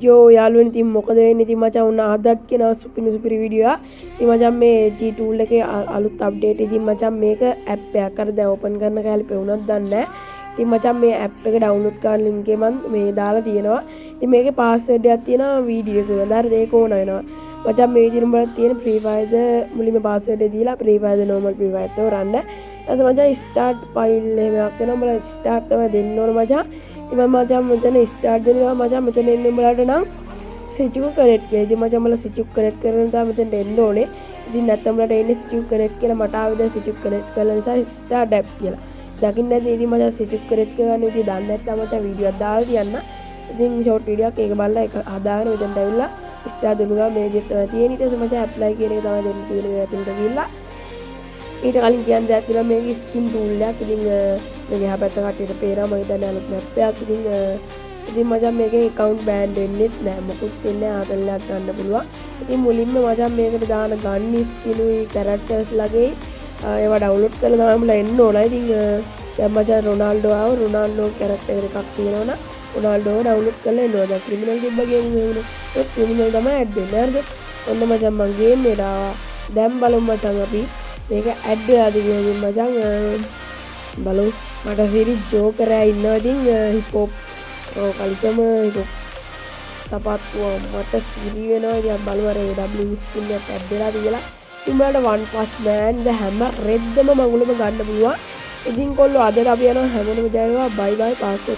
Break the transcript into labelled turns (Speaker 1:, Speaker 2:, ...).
Speaker 1: යෝ යාළුවනේ ඉතින් මොකද වෙන්නේ ඉතින් මචං උන්න අදත් කියන සුපිරි වීඩියෝ එක. ඉතින් මචං මේ G tool එකේ අලුත් අප්ඩේට් ඉතින් මචං මේක ඇප් එකක් අර දැන් ඕපන් කරන කැලේ පෙවුනක් දන්නේ නැහැ. ඉතින් මචං මේ ඇප් එක ඩවුන්ලෝඩ් කරන ලින්ක් එක මම මේ දාලා තියෙනවා. ඉතින් මේකේ පාස්වර්ඩ් එකක් තියෙනවා වීඩියෝ එකේ. හරිද ඒක ඕන වෙනවා. මචං මේ විදිහට උඹලා තියෙන free fire ද මුලින්ම පාස්වර්ඩ් එක දීලා free fire ද normal free fire තෝරන්න. ඊට පස්සේ මචං start file එකක් වෙනවා. උඹලා start තමයි දෙන්න ඕන මචං. ඉතින් මම මචං මෙතන start දෙනවා මචං මෙතන එන්නේ උඹලාට නම් switch එක connect කියලා. ඉතින් මචං උඹලා switch එක connect කරන තා මෙතෙන්ට එන්න ඕනේ. ඉතින් නැත්නම් උඹලාට එන්නේ switch එක connect කියලා මට ආවද switch එක connect කරලා නිසා start app කියලා. දකින්න නැද්ද ඉතින් මචං switch එක connect කරගන්න ඉතින් දන්නේ නැත්නම් මචං වීඩියෝ එකක් දාලා තියන්න. ඉතින් short video එකක් ඒක බලලා ඒක හදාගෙන මෙතෙන්ට ඇවිල්ලා start දෙනවා මේ විදිහට තමයි තියෙන්නේ. ඊට පස්සේ මචං apply කියන එක තමයි දෙන්න තියෙන්නේ මේ අතට ගිහිල්ලා. ඊට කලින් කියන්න දෙයක් තියෙනවා මේකේ skin tool එකක්. ඉතින් මේක එහා පැත්ත කට්ටියට පේනවා මම හිතන්නේ අලුත් map එකක්. ඉතින් මචං මේකේ account ban වෙන්නෙත් නෑ මොකුත් වෙන්නේ නැහැ ආතල්ලයක් ගන්න පුළුවන්. ඉතින් මුලින්ම මචං මේකට දාන gun skin උයි characters ලගේ ඒවා download කරලා තමයි මුල එන්න ඕන. ඉතින් දැන් මචං රොනාල්ඩෝ ආව රොනාල්ඩෝ character එකක් තියෙනවනම් රොනාල්ඩෝ download කරලා එන්න ඕන. criminal තිබ්බ ගේම් එක වුණේ ඒ criminal තමයි add වෙන්නේ. හරිද? ඔන්න මචං මං ගේම් එකට ආවා. දැන් බලමු මචං අපි මේක ඇඩ් වෙලාද කියලා මචං බලමු. මට සිරිස් ජෝකර් ආ ඉන්නවා. ඉතින් හිප් හොප් කලිසම හිප් හොප් සපත්තුව මට සිරි වෙනවා. ඉතින් බලමු අර W ස්කින් එක ඇඩ් වෙලාද කියලා. ඉතින් උඹලට One Punch Man ද හැම රෙද්දම මගුලම ගන්න පුළුවන්. ඉතින් කොල්ලෝ අදට අපි යනවා හැමෝම ජය වේවා. බයි බයි පාස්